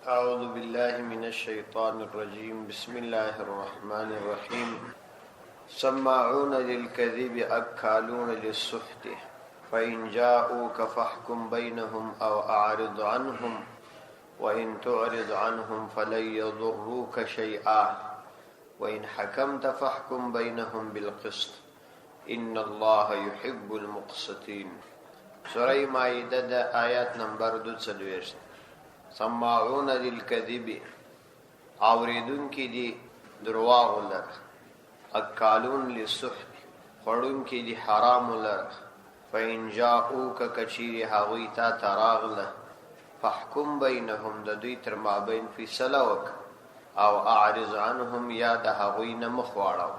أعوذ بالله من الشيطان الرجيم بسم الله الرحمن الرحيم سماعون للكذب أكالون للسحت فإن جاءوك فاحكم بينهم أو أعرض عنهم وإن تعرض عنهم فلن يضروك شيئا وإن حكمت فاحكم بينهم بالقسط إن الله يحب المقسطين. سورة مائدة آيات نمبر 2. سماعون للكذب اوریدون کی دی درواغ لر، اکالون للسحت خورون کی دی حرام لر، فإن جاءوک کچیر هاوی تا تراغله فحکم بینهم د دوی تر مابین فیصله وک او اعرض عنهم یا د هغوی نه مخ واړو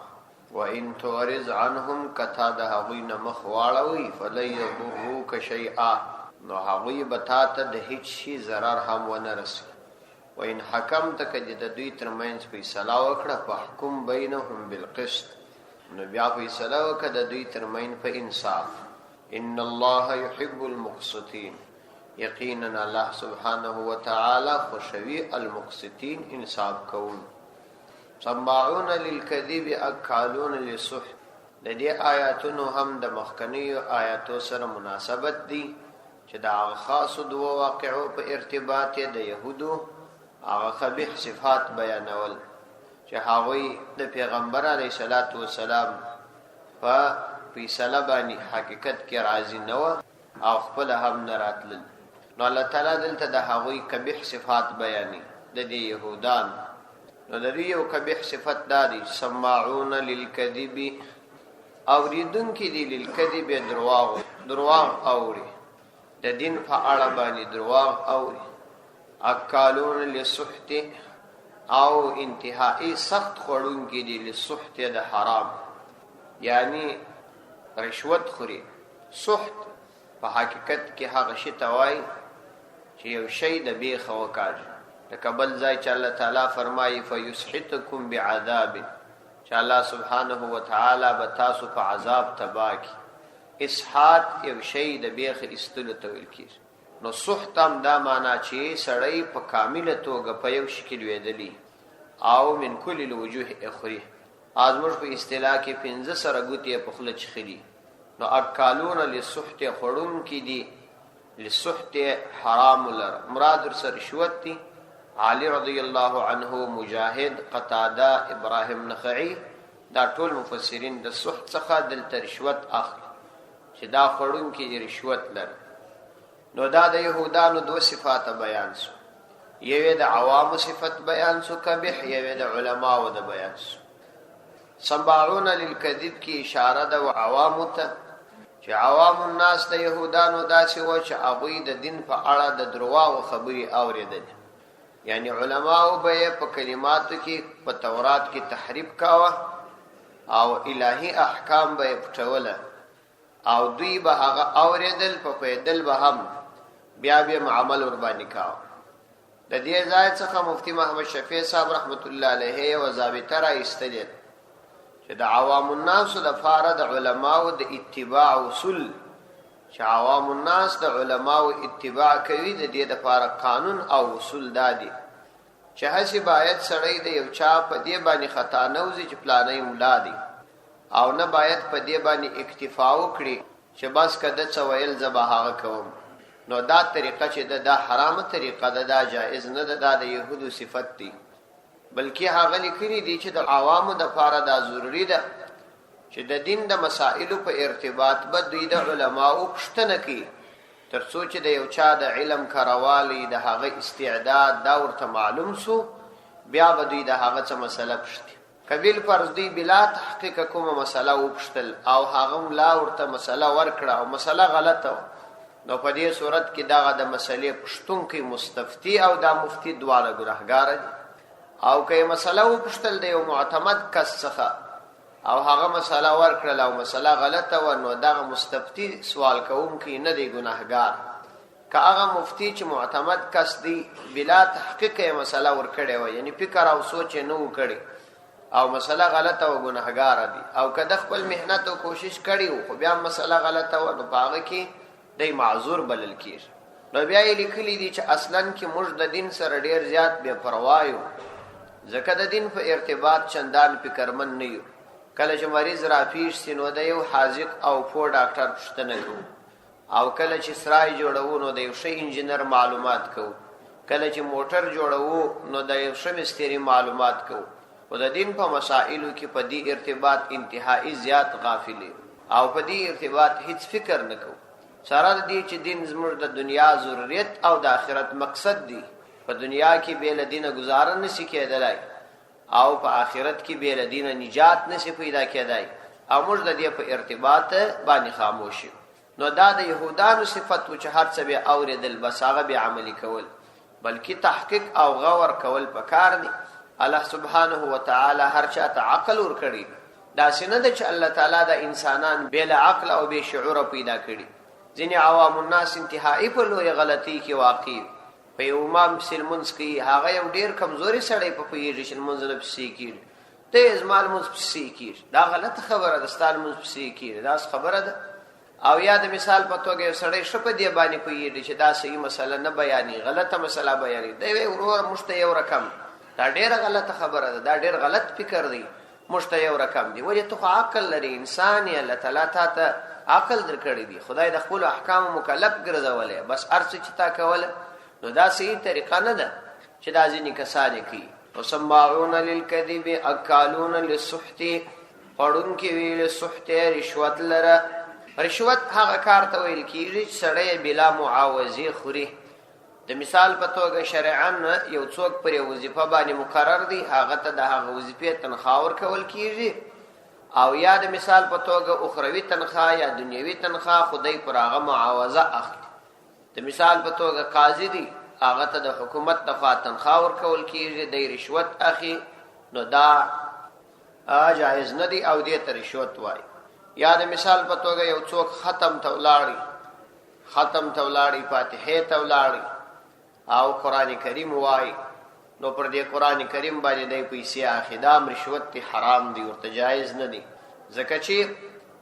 وإن تعرض عنهم کتا د هغوی نه مخ واړوي فلن یضروک شیئا نو هغوی بتا ته د هیڅ شي ضرر هم ونه رسي. وإن حکمت کدی د دوی ترمنځ فیصله وکړه فحکم بینهم بالقسط نو بیا فیصله وکړه د دوی ترمنځ په انصاف. ان الله يحب المقسطين یقینا الله سبحانه وتعالى خوشوي المقسطين انصاف کوون. سماعون للكذب اکالون للسحت د دې آیاتونو هم د مخکنیو آیاتو سره مناسبت دي چې دا خاص دوه واقعو په ارتباط د يهودو هغه خبيث صفات بیانول چې هغوی د پیغمبر علیه الصلاۃ والسلام په فیصله باندې حقیقت کې راضي نه و او خپل هم نه راتلل. نو الله تعالی دلته د هغوی قبیح صفات بیانې د دې يهودان. نو د دې یو قبیح صفت دادي سماعون للكذب اوریدونکي دي للكذب درواغ اوري د دین په اړه باندې درواغ اوري. اکالون للسحت او انتهایی سخت خورونکي دي للسحت د حرام یعنی رشوت خوري. سحت په حقیقت کې هغه شی توای چې یو شی د بیخ وکړ لکه بل ځای چې الله تعالی فرمایي فیسحتکم بعذاب چې الله سبحانه وتعالى به تاسو په عذاب تباکی. اسحات یو شی د بیخ استلو تویل کیږي. نو سحت هم دا معنا چې سړی په کامله توګه په یو شکل ویدلی او من کل الوجوه اخری ازمر په اصطلاح کې 15 سره ګوتې په خله چخري. نو اکالون للسحت خورون کی دي للسحت حرام لر مراد سره رشوت دي. علی رضی الله عنه مجاهد قتاده ابراهیم نخعی دا ټول مفسرین د سحت څخه دلته رشوت اخلي چې دا خورون کی رشوت لر. نو دا د يهودانو دو صفات بیان سو، یوه د عوام صفت بیان سو قبیح، یوه د علماء د بیان سو. سماعون للكذب کی اشاره د عوام ته چې عوام الناس د يهودانو داسې و چې هغوی د دین په اړه د درواغ خبري اوریدل. یعنی علماء به په کلماتو کې په تورات کې تحریف کاوه او الهي احکام به پټوله او دوی به هغه اوریدل په پیدل به هم بیا عمل ور باندې کاوه. د دې ځای څخه مفتی محمد شفیع صاحب رحمت الله علیه و ضابطه را استدل چې د عوام الناس د فارد علماء د اتباع اصول چې عوام الناس د علماء اتباع کوي د دې د فار قانون او اصول دادي چې هڅه باید سړی د یو چا په دې باندې خطا نه وځي چې پلانې مولا دي او نه باید په دې باندې اکتفا وکړي چې بس کده څویل زبا هغه کوم. نو دا طریقه چې دا حرامه طریقه ده، دا جائز نه ده، د يهودو صفت دي. بلکې هغه لیکلي دي چې د عوامو د فار دا ضروری ده چې د دین د مسائلو په ارتباط به دوی د علماءو پوښتنه کوي تر څو چې د یو چا د علم کاروالی د هغه استعداد دا ورته معلوم سو بیا به دوی د هغه څه مسله پوښتي. قبیل فرض دی بلا تحقیق کومه مسله وپښتل او هغه لا ورته مسله ورکړه او مسله غلطه نو په دې صورت کې دا د مسلې پښتونکي مستفتی او دا مفتی دواړه ګناهګار دي. او که مسله وپښتل د یو معتمد کس څخه او هغه مسله ورکړه او مسله غلطه و نو دا مستفتی سوال کوونکی نه دی ګناهګار. که هغه مفتی چې معتمد کس دی بلا تحقیق مسله ورکړي و یعنی فکر او سوچ نه وکړي او مسله غلطه او ګناهګار دي او که د خپل مهنت او کوشش کړي خو بیا مسله غلطه و نو هغه کې دای معذور بلل کیږي. نو بیا یې لیکلي دي چې اصلا کې موږ د دین سره ډیر زیات بې پروا یو، ځکه د دین په ارتباط چندان فکرمن نه یو. کله چې مریض راپیش سي نو د یو حاذق او پوه ډاکټر پوښتنه کوو، او کله چې سرای جوړوو نو د یو ښه انجینر معلومات کوو، کله چې موټر جوړوو نو د یو ښه مستري معلومات کوو. او د دین په مسائلو کې په دې ارتباط انتهایی زیات غافل او په دې ارتباط هیڅ فکر نه کوو. سره د دې چې دین زموږ د دنیا ضرورت او د آخرت مقصد دی. په دنیا کې بې له دینه گزاره نشي کېدلی او په آخرت کې بې له دینه نجات نشي پیدا کېدی، او موږ د دې په ارتباط باندې خاموش یو. نو دا د یهودانو صفت و چې هر څه به اورېدل بس هغه به عملي کول، بلکې تحقیق او غور کول پکار دي. الله سبحانه وتعالی هر چاته عقل ورکړي، داسې نه ده چې الله تعالی د انسانان بې له عقل او بې شعوره پیدا کړي. ځینې عوام الناس انتهایی په لویه غلطۍ کې واقع په یو امام پسې لمونځ کوي، هغه یو ډېر کمزوري سړی په پوهېږي چې لمونځ نه پسې کېږي، ته یې زما لمونځ پسې کېږي. دا غلطه خبره ده، ستا لمونځ پسې کېږي، داسې خبره ده. او یا د مثال په توګه یو سړی ښه په دې باندې پوهېږي چې دا صحیح مسله نه بیاني، غلطه مسله بیاني، دی وایي وروره موږ ته یو رقم. دا ډېره غلطه خبره ده، دا ډېر غلط فکر دی. موږ ته یو رقم دی، ولې ته خو عقل لري، انسان یې، الله تعالی تا ته عقل در کړی دی، خدای د خپلو احکامو مکلف ګرځولی، بس هر څه چې تا کوله. نو دا صحیح طریقه نه ده چې دا ځینې کسان یې کوي. وسماعون للکذب اکالون للسحت، خوړونکي وي للسحت رشوت لره. رشوت هغه کار ته ویل کېږي چې سړی بلا معاوضې خوري. د مثال په توګه شرعاً یو څوک پر یو وظیفه باندې مقرر دی، هغه ته د هغه وظیفې تنخواه ورکول کېږي، او یا د مثال په توګه اخروي تنخواه یا دنیوي تنخواه خدای پر هغه معاوضه اخلي. د مثال په توګه قاضي دی، هغه ته د حکومت لخوا تنخواه ورکول کېږي، دی رشوت اخلي. نو دا جایز نه دی او دې ته رشوت وایي. یا د مثال په توګه یو څوک ختم ته ولاړي، فاتحې ته ولاړي او قرآن کریم وایي، نو پر دې قرآن کریم باندې دی پیسې اخلي، دا رشوت دی، حرام دی، ورته جایز نه دی. ځکه چې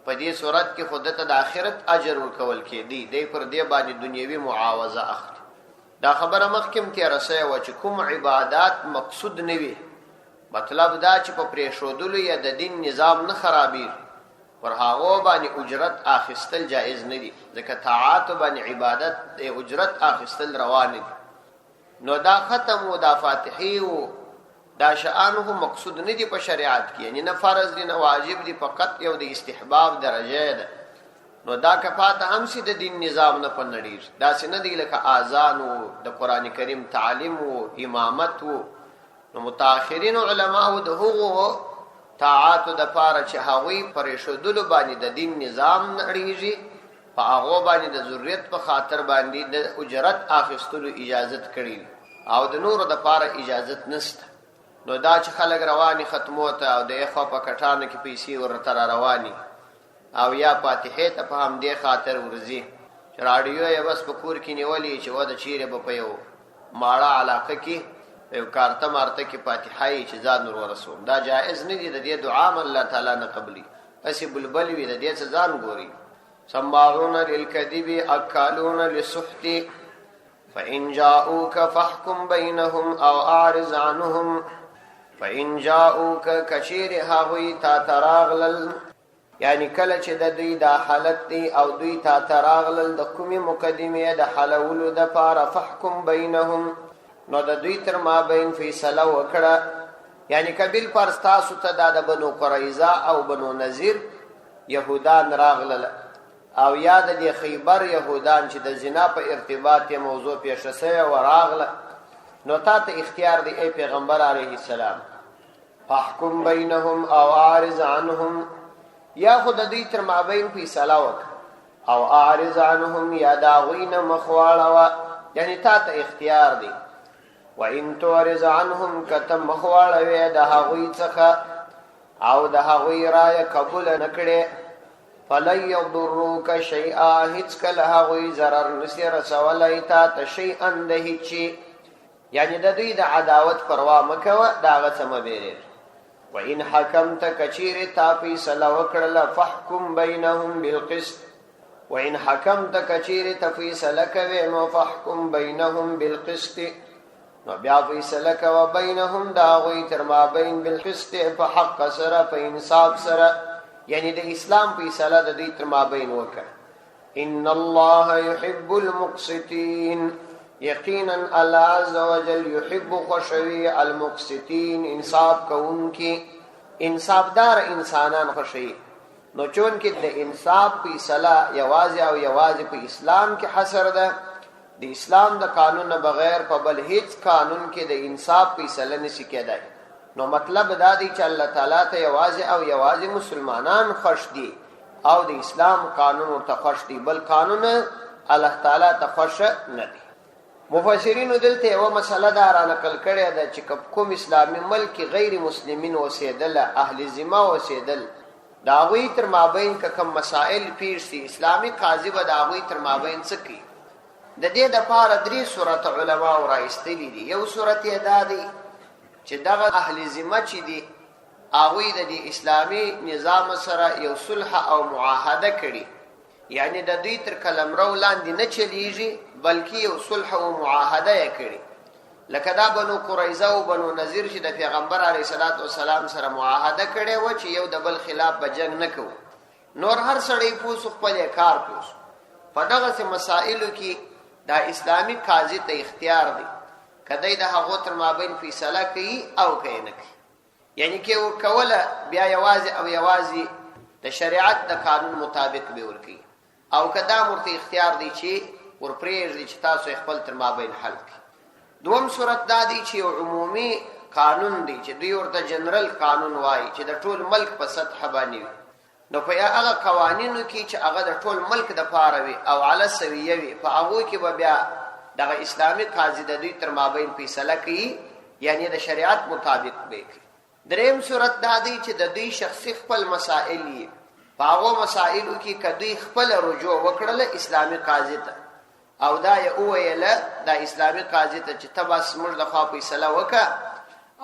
په دې صورت کې خود ته د آخرت اجر ورکول کېدی، دی پر دې باندې دنیوي معاوضه اخلي. دا خبره مخکې هم تېره سوې وه چې کوم عبادات مقصود نه وي، مطلب دا چې په پرېښودلو یې د دین نظام نه خرابېږي، پر هغو باندې اجرت اخیستل جایز نه دي، ځکه طاعاتو باندې عبادت اجرت اخیستل روان دي. نو دا ختم و دا فاتحې و دا شأن هم مقصود نه دي په شریعت کې، یعنی نه فرض دي نه واجب دي، فقط یو د استحباب درجه ده. نو دا کفاته هم سي د دین نظام نه پنډېږي، داسې نه دی لکه اذان و د قرآن کریم تعلیم و امامت و. نو متأخرین علماء د هغو طاعاتو د پاره چې هغوی پرېښودلو باندې د دین نظام نړېږي، په هغو باندې د ضرورت په خاطر باندې د اجرت اخیستلو اجازت کړي او د نورو د پاره اجازت نشته. نو دا چې خلک رواني ختمو ته او د اخوا په کټانو کې پیسې ورته را رواني، او یا فاتحې ته په همدې خاطر ورځي چې راډیو یې بس په کور کې نیولي چې وده چیرې به په یو ماړه علاقه کې یو کارته مارته کې فاتحه یې چې ځان ور ورسوم. دا جائز نه دي، د دې دعا م الله تعالی نه قبلي. هسې بلبل وي د دې څه ځان ګوري. سماعون للکذب اکالون للسحت فإن جاءوك فاحكم بينهم او اعرض عنهم. فإن جاءوك کچیر هغوی تا تراغلل، یعنی کله چې د دوی دا حالت دی او دوی تا تراغلل د کومې مقدمې د حلولو د پاره، فحکم بینهم نو د دوی تر مابین فیصله وکړه. یعنی کبیل پر ستاسو ته دا د بنو قریظه او بنو نذیر یهودان راغلل، او یا د دې خیبر یهودان چې د زنا په ارتباط یې موضوع پیښه سوې و راغله، نو تا ته اختیار دی ای پیغمبر علیه السلام، فحکم بینهم او اعرض عنهم، یا خود دوی تر مابین فیصله وکړه، او اعرض عنهم یا د هغوی نه مخ واړوه، یعنی تا ته اختیار دی. وان تعرض عنهم که ته مخ واړوې د هغوی څخه او د هغوی رایه قبوله نه کړې، فلن یضروک شیئا، هیڅکله هغوی ضرر نسي رسولی تا ته شیئا د هیڅ شي، یعنی د دوی د عداوت پروا مه کوه، د هغه څه مه بیریږه. وان حکمت کچیرې تا فیصله وکړله، فحکم بینهم بالقسط، وان حکمت کچیر تفیصله کوي نو فحکم بینهم بالقسط نو بیا فیصله کوي بینهم دا غوی تر ما بین بالقسط په حق سره په انصاف سره یعنی د اسلام فیصله د دې تر ما بین وکړه ان الله يحب المقسطين یقینا الله عز وجل يحب خوشوي المقسطين انصاف کوونکی انصافدار انسانان خوشوي نو چون کې د انصاف فیصله یوازې او یوازې په اسلام کې حصر ده د اسلام د قانون بغیر په بل هیڅ قانون کې د انصاف فیصله نشي کېدای نو مطلب دا دی چې الله تعالی ته یوازې او یوازې مسلمانان خوش دي او د اسلام قانون ورته خوش دي بل قانون الله تعالی ته خوش نه دي مفسرین دلته یو مسله دا را نقل کړې ده چې کوم اسلامي ملک غیر مسلمین اوسېدل اهل ذمه اوسېدل داوی تر مابین کوم مسائل پیش دي اسلامي قاضي به داوی تر مابین څه کوي د دې د پاره درې صورت علما او راستلي دي یو صورت یې دا دی چې دغه اهل ذمه چې دي هغه د اسلامي نظام سره یو صلح او معاهده کړي یعنی د دوی تر قلمرو لاندې نه چلیږي بلکې یو صلح او معاهده یې کړي لکه دا بنو قریظه او بنو نذیر چې د پیغمبر علیه الصلاۃ والسلام سره معاهده کړي و چې یو د بل خلاف به جنگ نه کوو نور هر سړی پوس خپل کار پوس په دغه مسائلو کې دا اسلامی قاضي ته اختیار دی کدی د هغه تر مابین فیصله کوي او کوي نه کوي یعنی کې کوله بیا یوازې او یوازې د شریعت د قانون مطابق به ورکی او کدا مرته اختیار دی چې ورپریږي چې تاسو خپل تر مابین حل کړئ دوم صورت دا دی چې عمومي قانون دی چې دوی ورته جنرال قانون وایي چې د ټول ملک په سطح باندې وي نو په هغه قوانینو کې چې هغه د ټول ملک د پاره وي او علی سویه وي په هغه کې به بیا دغه اسلامي قاضي د دوی تر مابین فیصله کوي یعنی د شریعت مطابق به کوي دریم صورت دا دی چې د دوی شخصي خپل مسائل یې په هغه مسائلو کې کدی خپل رجوع وکړل اسلامي قاضي ته او دا یې وویله د اسلامي قاضي ته چې تبس موږ د خوا فیصله وکړه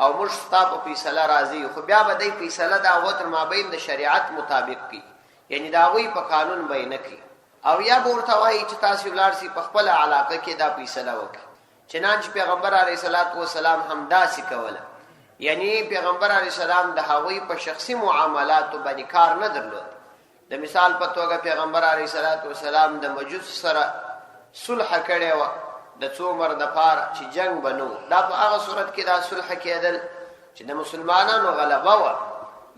او موږ ستاسو په فیصله راضي خو بیا به د فیصله د هغه تر مابین د شریعت مطابق کوي یعنی دا غوي په قانون به نه کوي او یا ورته وایي چې تاسو ولر سي په خپل علاقه کې دا فیصله وکړي چنانچه پیغمبر علیه الصلاۃ والسلام هم داسې کوله یعنی پیغمبر علیه السلام د هغوی په شخصي معاملاتو باندې کار نه درلود د مثال په توګه پیغمبر علیه الصلاۃ والسلام د مجوس سره صلح کړي و د څو مر د پاره چې جنگ بنو دا په هغه صورت کې دا صلح کېدل چې د مسلمانانو غلبه و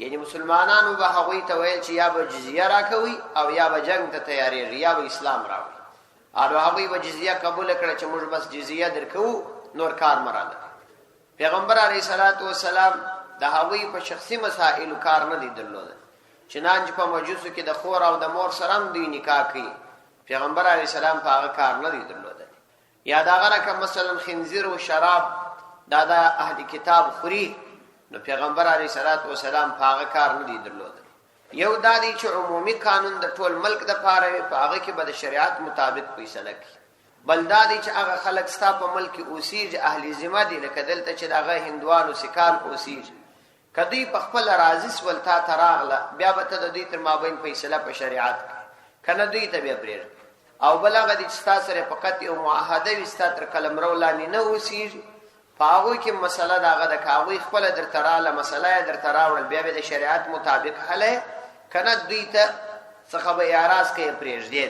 یعنی مسلمانانو به هغوی ته ویل چې یا به جزیه راکوي او یا به جنگ ته تیاریږي یا به اسلام راوړي او هغوی به جزیه قبول کړي چې موږ بس جزیه درکو نور کار مراله پیغمبر علیه الصلاۃ والسلام د هغوی په شخصي مسائل کار نه دی درلود چنانچه په مجوسو کې د خور او د مور سره هم دوی نکاح کوي پیغمبر علیه السلام په هغه کار نه دی درلود یا دا غره کوم مثلا خنزیر او شراب دا د اهل کتاب خوري نو پیغمبر علیه الصلاۃ والسلام په هغه کار نه دی درلود یو دا دی چې عمومي قانون د ټول ملک د پاره په هغه کې به د شریعت مطابق فیصله کوي بل دا دی چې هغه خلک ستا په ملک اوسیږي اهل ذمه دي لکه دلته چې دغه هندوانو سکان اوسیږي کدی په خپل راضي ولتا تراغله بیا به ته د دې تر مابین فیصله په شریعت کنه دوی ته بیا پرېږدي او بلغه د ستا سره فقط یو معاهده وي ستا تر قلمرو لاندې نه اوسیږي په هغوی کې مسله دغه د هغوی خپله درته راغله مسله یې درته راوړل بیا به د شریعت مطابق حل کنه دوی ته څخه به اعراض کوي پرېږدي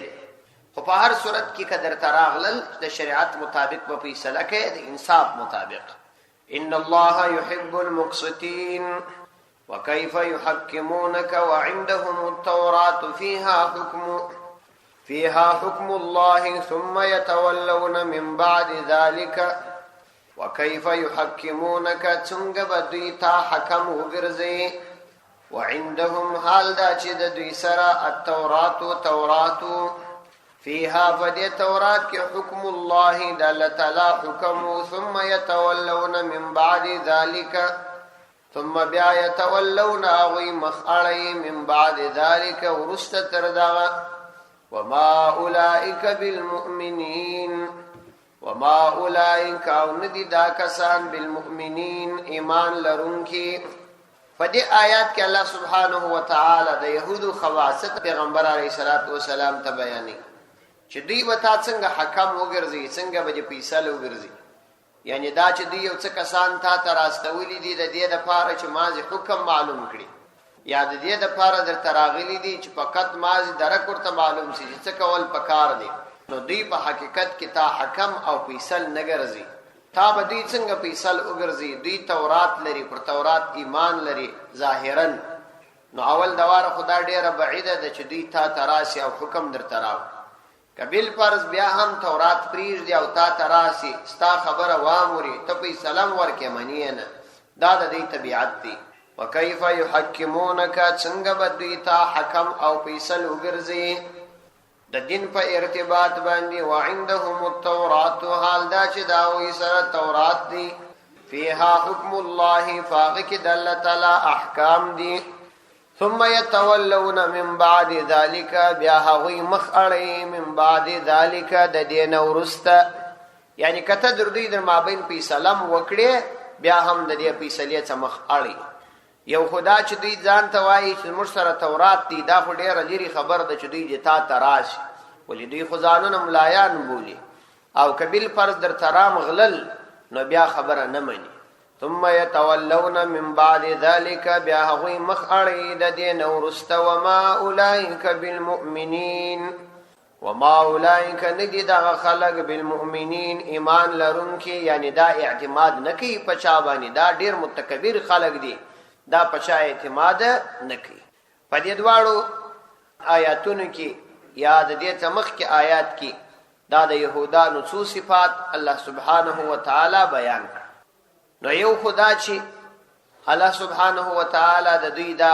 خو په هر صورت کې که درته راغلل د شریعت مطابق به فیصله کوي د انصاف مطابق ان الله يحب المقسطين وكيف يحكمونك وعندهم التوراة فيها حكم الله ثم يتولون من بعد ذلك وكيف يحكمونك څنګه بدوی تا حکم وګرځي وعندهم حال دا چې د دوی سره التوراة فيها فدي تورات کې حكم الله د الله تعالی حکم ثم يتولون من بعد ذلك ثم بیا يتولون اغوی مخعلی من بعد ذلك ورست تردغ وما اولئك بالمؤمنين وما اولئك او ندی دا کسان بالمؤمنین ایمان لرونکی په دې آیات کې الله سبحانه و تعالی د يهودو خواص پیغمبر علیه الصلاۃ والسلام ته بیانې چې دوی وتا څنګه حکم وګرځي، څنګه به فیصله وګرځي. یعنی دا چې دوی یو څه کسان تا ته راستولي دي د دې لپاره چې مازه حکم معلوم کړي، یا د دې لپاره در تراغلي دي چې فقط مازه درک ورته معلوم شي چې څه کول پکار دي. نو دوی په حقیقت کې تا حکم او فیصل نه ګرځي. تا به دوی څنګه فیصل وګرځي؟ دوی تورات لري، پر تورات ایمان لري ظاهرا. نو اول دواره خدا ډیره بعیده ده چې دوی تا تراسي او حکم در تراو. کبل فرض بیا هم تورات پریږدي او تا تراسي ستا خبره واموري ته فیصله ورکې منی نه. دا د دې طبیعت دی. وکيف يحكمونك څنګه به دوی تا حکم او فیصل وګرځي د دین په ارتباط باندې. وعندهم التوراة حال دا چې دا وی سره تورات دی، فيها حكم الله فاغك دل تعالی احکام دی. ثم يتولون من بعد ذلك بیا هغوی مخ اړي من بعد ذلك د دین ورسته. یعنی کته در دوی در مابین فیصله وکړي بیا هم د دې فیصله څخه مخ اړي. یو خدا چې دوی ځان ته وایي چې موږ سره تورات دی، دا خو ډیره لري خبر ده چې دوی جتا تراشي، ولې دوی خو ځانونه ملایان بولي او کبیل فرض در ترام غلل نو بیا خبره نه مني. ثم يتولون من بعد ذلك بیا هغوی مخ اړي د دین ورسته. وما اولئک بالمؤمنین وما اولئک ندی دغه خلق بالمؤمنین ایمان لرونکي، یعنی دا اعتماد نکي پچا باندې، دا ډیر متکبر خلق دي، دا پچا اعتماد نکي. په دې دواړو آیاتونو کې یا د دې تمخ کې آیات کې دا د يهودانو څو صفات الله سبحانه و تعالی بیان کړ. نو یو خدا چې الله سبحانه و تعالی د دوی دا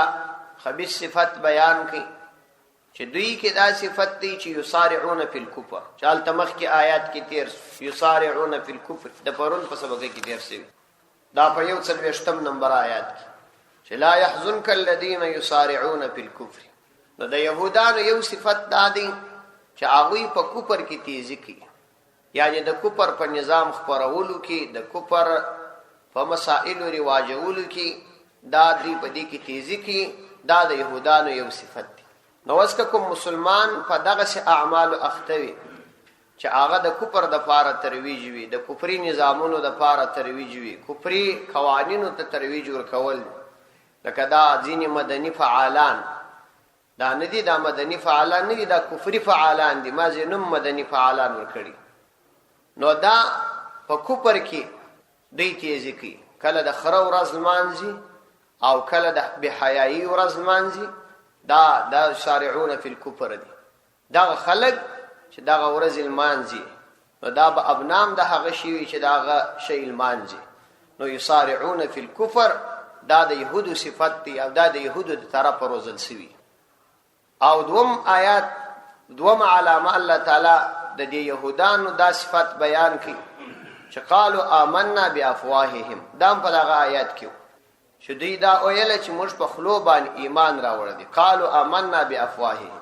خبيث صفت بیان کړي چې دوی کې دا صفت دی چې یسارعون فی الکفر. چال تمخ کې آیات کې تیر یسارعون فی الکفر د پرون په سبق کې تیر شوی. دا په 140 نمبر آیات کې چې لا يحزنك الذين يسارعون في الكفر. نو د يهودانو یو صفت دا دی چې هغه په کفر کې تیزی کوي، یعنی د کفر په نظام خپرولو کې، د کفر په مسائل او رواجولو کې دا دی په دې کې تیزی کوي. دا د يهودانو یو صفت دی. نو واسکه کوم مسلمان په دغه سي اعمال اختوي چې هغه د کفر د پاره ترویج وي، د کفري نظامونو د پاره ترویج وي، کفري قوانینو ته ترویج ورکول، لکه دا ځینې مدني فعالان، دا ندي دا مدني فعالان ندي، دا کفري فعالان دي، ما زینم مدني فعالان ورکړي. نو دا په کفر کې دوی تیزی کوي، کله د خره ورځ لمانځي او کله د بحیایي ورځ لمانځي. دا شارعون فی الکفر دي. دا خلق چې دا ورځ لمانځي نو دا به ابنام د هغه شی چې دا شی لمانځي. نو یسارعون فی الکفر دا د يهودو صفت دی او دا د يهودو د طرف روزل سوی. او دوم آیات دوم علامه الله تعالی د دې يهودانو دا صفت بیان کړي چې قالوا آمنا بافواههم. دا په دغه آیات کې چې دوی دا ویل چې موږ په خلو باندې ایمان راوړل دي. قالوا آمنا بافواههم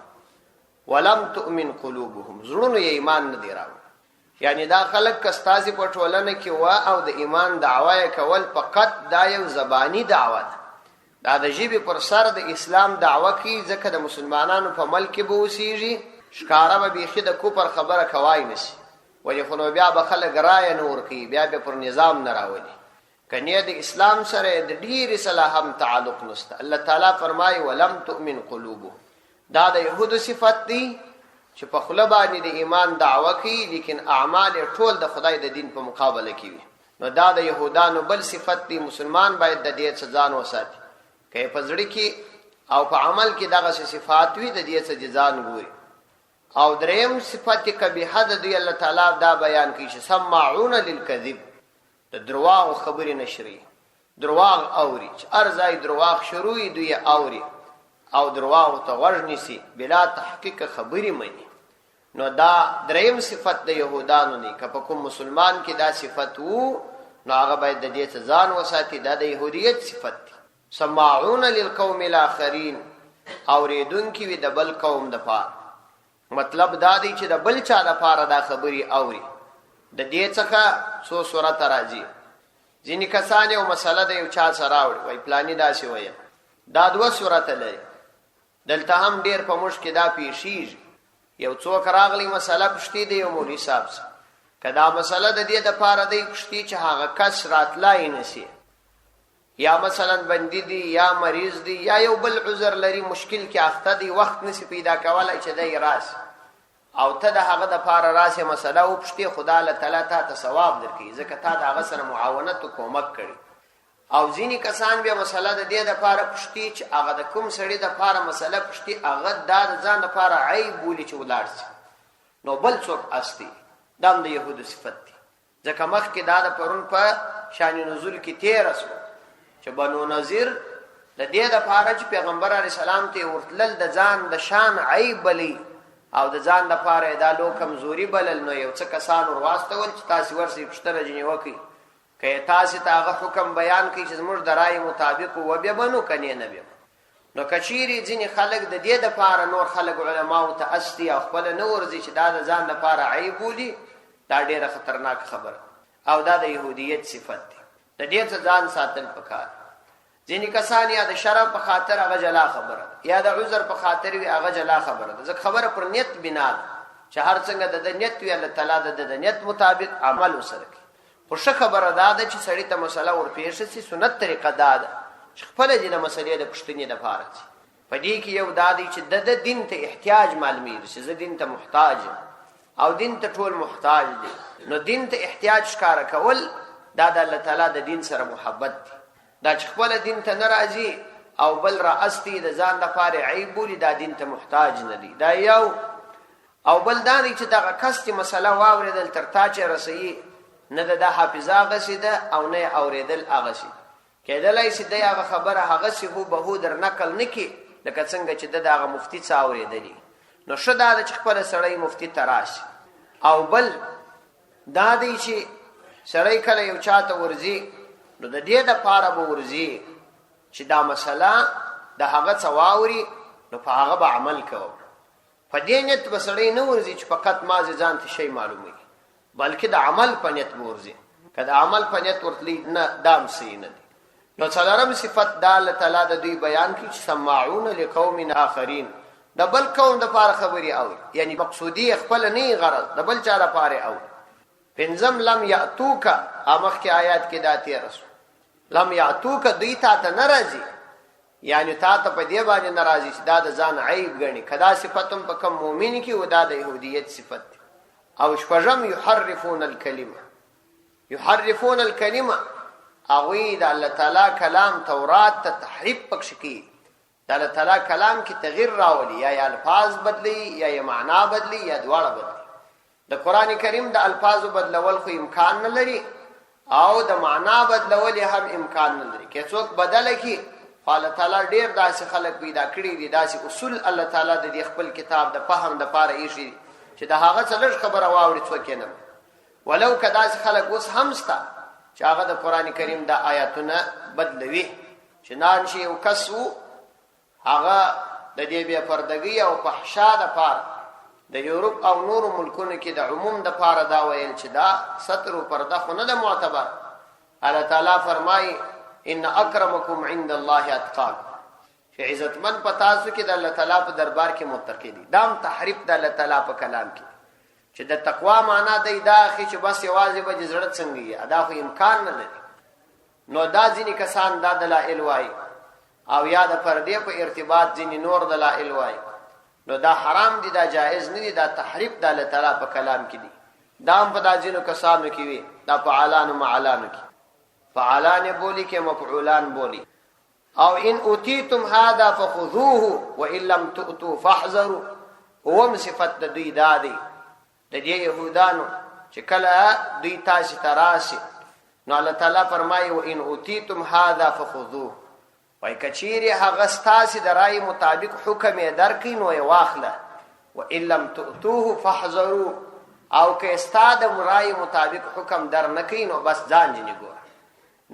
ولم تؤمن قلوبهم. زړونو یې ایمان نه دی راوړل. یعنی دا خلک کستازي په ټولنه کې وا او د ایمان دعوی کول فقط دا یو زبانی دعوت، دا د ژبې پر سر د اسلام دعوه کوي، ځکه د مسلمانانو په ملک کې به اوسېږي، ښکاره به بیخي د کفر خبره کوای نشي، ولې خو نو بیا به خلک رایه نه ورکوي، بیا به پر نظام نه راولي. کنیه د اسلام سره د ډېرې سره هم تعلق نشته. الله تعالی فرمایي ولم تؤمن قلوبهم. دا د یهودو صفت دی چې په خله باندې د ایمان دعوه کوي لیکن اعمال ټول د خدای د دین په مقابله کې وي. نو دا د یهودانو بل صفت دی. مسلمان باید د دې څخه ځان وساتي، که په زړه کې او په عمل کې دغه صفات وي د دې څخه ځان ګوري. او دریم صفت کبیحه د دی الله تعالی دا بیان کوي چې سماعون للکذب، د درواغ خبرې نشري، درواغ اوري، چې ارزای درواغ شروعي دوی اوري او درواغ ته غوږ نیسي، بلا تحقیق خبرې مني. نو دا دریم صفت د یهودانو نه. که په کوم مسلمان کې دا صفت وو نو هغه باید د دې څخه ځان وساتي. دا د یهودیت صفت دی. سماعون للقوم الاخرین، اوریدونکي وي د بل قوم د پاره. مطلب دا دی چې د بل چا د پاره دا خبري اوري. د دې څخه څو صورت راځي. ځینې کسان یو مسله د یو چا سره راوړي وای پلاني داسې وایي دا دوه صورت لري دلته هم ډیر په موږ کې دا پیښیږي یو څوک راغلی مسله پښتي دی یو مولوي صاحب کدا مسله د دې د پاره دی پښتي چې هغه کس راتلای نشي یا مثلا بندي دی یا مریض دی یا یو بل عذر لري مشکل کې اخته دی وخت نشي پیدا کولای چې دی راس او ته د هغه د پاره راسه مسله او پښتي خدا له تعالی ته ثواب درکړي ځکه تا د هغه سره معاونت او کومک کړي او ځینی کسان بیا مسله د دې د پاره پښتي چې هغه د کوم سړي د پاره مسله پښتي هغه د ځان د پاره عیب بولی چې ولار شي نو بل څوک استی دم د يهودو صفت دي ځکه مخکې دا د پرون په شان نزول کې 13 چې بنو نذیر د دې د پاره چې پیغمبر علی السلام ته ورتلل د ځان د شان عیب بلی او د ځان د پاره د لو کمزوري بلل نو یو څه کسان ورواستول چې تاسو ورسې پښتنه جنې وکي که تاسو ته هغه حکم بیان کړي چې زموږ د رائے مطابق و به بنو کني نه به نو کچيري ځینې خلک د دې د پاره نور خلک علماو ته استی او خپل نور ځي چې دا د ځان د پاره عیب ولي دا ډیره خطرناک خبره او دا د يهودیت صفت دی د دې ځان ساتل پکار ځینې کسان یا د شرم په خاطر هغه جلا خبره یا د عذر په خاطر وی هغه جلا خبره ځکه خبره پر نیت بنا چې هر څنګه د نیت وی الله تعالی د نیت مطابق عمل وسره خو ښه خبره ده چې سړی ته مسله ورپېښ شي سنت طریقه ده چې خپل دې مسلې د پښتنې د فارغ په دې کې یو دادی چې د دین ته احتیاج معلومي چې زه دین ته محتاج او دین ته ټول محتاج دي نو دین ته احتیاج ښکارا کول دا د الله تعالی د دین سره محبت دی دا چې خپل دین ته ناراضي او بل را استی د ځان د پاره عیب بولی دا دین ته محتاج نه دی دا یو او بل دا چې دا کس چې مسله واوریدل تر تا چې رسي نه د حافظه غسیده او نه اوریدل اغسی کېدلای شي دغه خبره هغه سی هو به در نقل نکي لکه څنګه چې دغه مفتی څا اوریدلی نو شدا د خپل سړی مفتی تراش او بل دا دی چې سړی کله یو چاته ورزي نو د دې د پاره به ورزي چې دا مسله د هغه څواوري نو په هغه به عمل کوو په دې نیت به سړی نه ورزي چې فقط ما ځان ته شی معلومي بلکې د عمل په نیت ورزي کله عمل په نیت ورتلی نه دام سي نه نو څلورم صفت د الله تعالی د دوی بیان کی چې سماعون لقوم اخرین د بل قوم د پاره خبري او یعنی مقصودی خپل نه غرض د بل چا لپاره او پنځم لم یاتوک امخ کی آیات کې داتې رسول لم یاتوک دوی ته ناراضي یعنی تا ته په دې باندې ناراضي چې دا د ځان عیب غني کدا صفتم په کوم مؤمن کې ودا د يهودیت صفت او شپږم يحرفون الكلمه اوی د الله تعالی کلام تورات ته تحریف پکښ کی د الله تعالی کلام کې تغییر راولي یا الفاظ بدلی یا معنا بدلی یا دواړه بدلی د قران کریم د الفاظو بدلول خو امکان نه لري او د معنا بدلول هم امکان نه لري که څوک بدل کی الله تعالی ډیر داسې خلک پیدا کړي دي داسې اصول الله تعالی د خپل کتاب د فهم د پاره ایشي چې د هغه څلور خبره واوري څوک نه ولو کدا خلک اوس همستا چې هغه د قران کریم د آیاتونه بدلوي چې نان شي او کسو هغه د دې بیا پردګي او فحشا د پاره د یورپ او نور ملکونو کې د عموم د پاره دا ویل چې دا ستر او پرده خو نه د معتبر الله تعالی فرمای ان اکرمکم عند الله اتقاکم چې عزتمن پتاسو کې د الله تعالی په دربار کې متقی دي دام تحریف د الله تعالی په کلام کې چې د تقوا معنا دی دا چې بس یوازې به زړه څنګه یې ادا خو امکان نه لري نو دا ځینې کسان دا دلایل وایي او یا د پردې په ارتباط ځینې نور دلایل وایي نو دا حرام دي دا جائز نه دي دا تحریف د الله تعالی په کلام کې دي دا هم په دا ځینو کسانو کې وي دا فعالان او معلان کې فعالان بولی کې مفعولان بولی او ان اوتیتم هذا فخذوه وان لم تؤتوا فاحذروا وهم صفت د دوی دادي د دې يهودانو چې کله دوی تاسو تراسي نو الله تعالی فرمایي وان اوتیتم هذا فخذوه وای کچيري هغه ستاسو د رائے مطابق حکم یې درکې نو یې واخله وان لم تؤتوه فاحذروا او که استاد رائے مطابق حکم در نکې نو بس ځان جنې ګور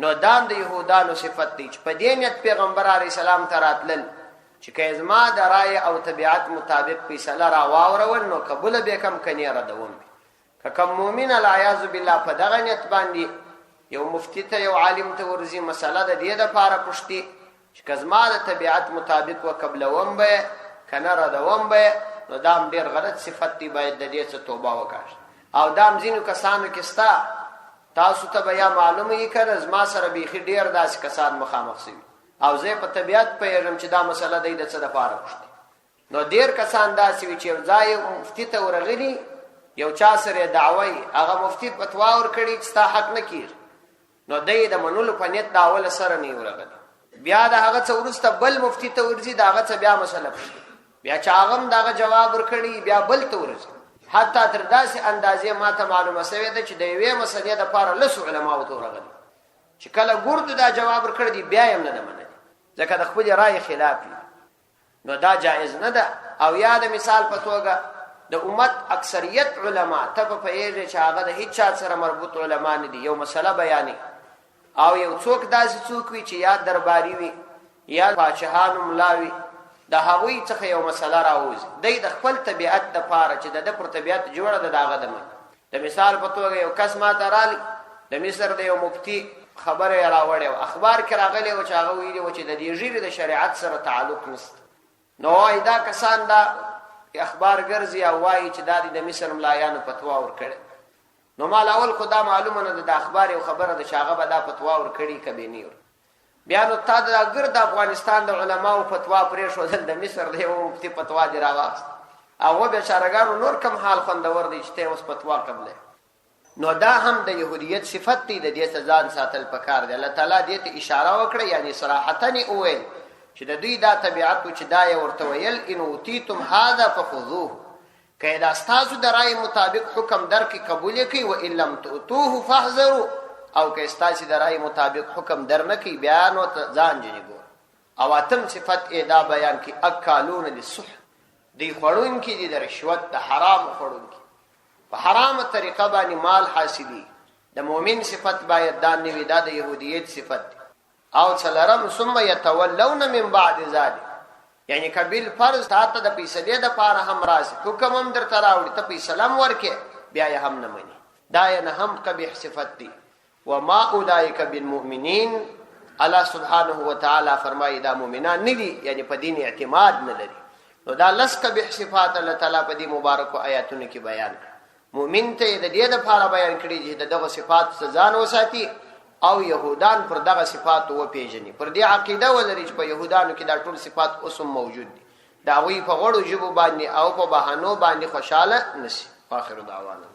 نو دام د يهودانو صفت دي چې په دې نیت پیغمبر علی السلام تراتل چې کایزما د رائے او طبيعت مطابق فیصله را واورول نو قبول به کم کني ردوم که کوم مؤمن العیاذ بالله په دغه نیت باندې یو مفتی ته یو عالم ته ورځي مسله د دې دپاره پوښتي چې که زما د طبیعت مطابق وقبلوم به که نه ردوم به، نو دا هم ډېر غلط صفت دی، باید د دې څه توبه وکړي. او دا هم ځینو کسانو کې سته، تاسو ته به یا معلومه یې که زما سره بیخي ډېر داسې کسان مخامخ شوي او زه په طبیعت پوهېږم چې دا مسله دی د څه دپاره پوښتي. نو ډېر کسان داسې وي چې یو ځای مفتي ته ورغلي، یو چا سره دعوی هغه مفتی فتوا ورکړي چې ستا حق نه کېږي، نو دی د منلو په نیت د اوله سره نه ورغلی، بیا د هغه څه وروسته بل مفتی ته ورځي، د هغه څه بیا مسله پوښتي، بیا چې هغه هم دغه جواب ورکړي بیا بل ته ورځي. حتی تر داسې اندازې ما ته معلومه سوې ده چې د یوې مسلې دپاره لسو علماو ته ورغلي چې کله ګردو دا جواب ورکړی دی بیا یې هم نه ده منلي، ځکه د خپلې رایې خلاف وي. نو دا جایز نه ده. او یا د مثال په توګه د امت اکثریت علما ته په پوهېږي چې هغه د هیڅ چا سره مربوط علما نه دي، یو مسله بیانې، او یو څوک داسې څوک وي چې یا درباري وي یا پاچاهانو ملا وي، د هغوی څخه یو مسله راوځي، دی د خپل طبیعت دپاره چې د ده پر طبیعت جوړه ده د هغه د من. د مثال په توګه یو کس ما ته رالی، د مصر د یو مفتي خبره یې راوړې وه، اخبار کې راغلی و چې هغه ویلي و چې د دې ژبې د شریعت سره تعلق نشته. نو وایي دا کسان دا اخبار ګرځي او وایي چې دا د مصر ملایانو فتوا ورکړې. نو مال اول خو دا معلومه نه ده د اخبار یو خبره ده چې هغه به دا فتوا ورکړي که به نه. بیا نو تا د ګرد افغانستان د علماو فتوا پرېښودل، د مصر د یو مفتي فتوا دې راواخست، هغه بیچارهګانو نور کم حال خوندور دی چې ته اوس فتوا قبلې. نو دا هم د یهودیت صفت دی، د دې څه ځان ساتل پکار دی. الله تعالی دې ته اشاره وکړه، یعنی صراحتاً یې وویل چې د دوی دا طبیعت و چې دا یې ورته ویل ان اوتیتم هذا فخذوه، که دا ستاسو د رایې مطابق حکم درکې قبول یې کوي، وان لم تؤتوه فاحذروا، او که ستاسې د رایې مطابق حکم در نه کوي بیا نو ته ځان جنې ګوره. او اتم صفت یې دا بیان کړي اکالون للسحت، دوی خوړونکي دي د رشوت، د حرامو خوړونکي، په حرامه طریقه باندې مال حاصلي. د مؤمن صفت باید دا نه وي، دا د یهودیت صفت دی. او څلرم ثم یتولون من بعد ذلک، یعنی که بالفرض تا ته د فیصلې دپاره هم راسي، حکم هم درته راوړي، ته فیصله هم ورکې بیا یې هم نه مني، دا یې نه هم قبیح صفت دی. وما اولئک بالمؤمنین، الله سبحانه وتعالی فرمایي دا مؤمنان نه دي، یعنی په دین اعتماد نه لري. نو دا لس قبیح صفات الله تعالی په دې مبارکو آیاتونو کې بیان کړ. مؤمن ته د دې دپاره بیان کړي چې دغه صفات څخه ځان وساتي او یهودان پر دغه صفات وپیژني، پر دې عقیده ولري چې په یهودانو کې دا ټول صفات اوس هم موجود دي، د هغوی په غوړو ژبو باندې او په بهانو باندې خوشحاله نشي. آخر دعوانا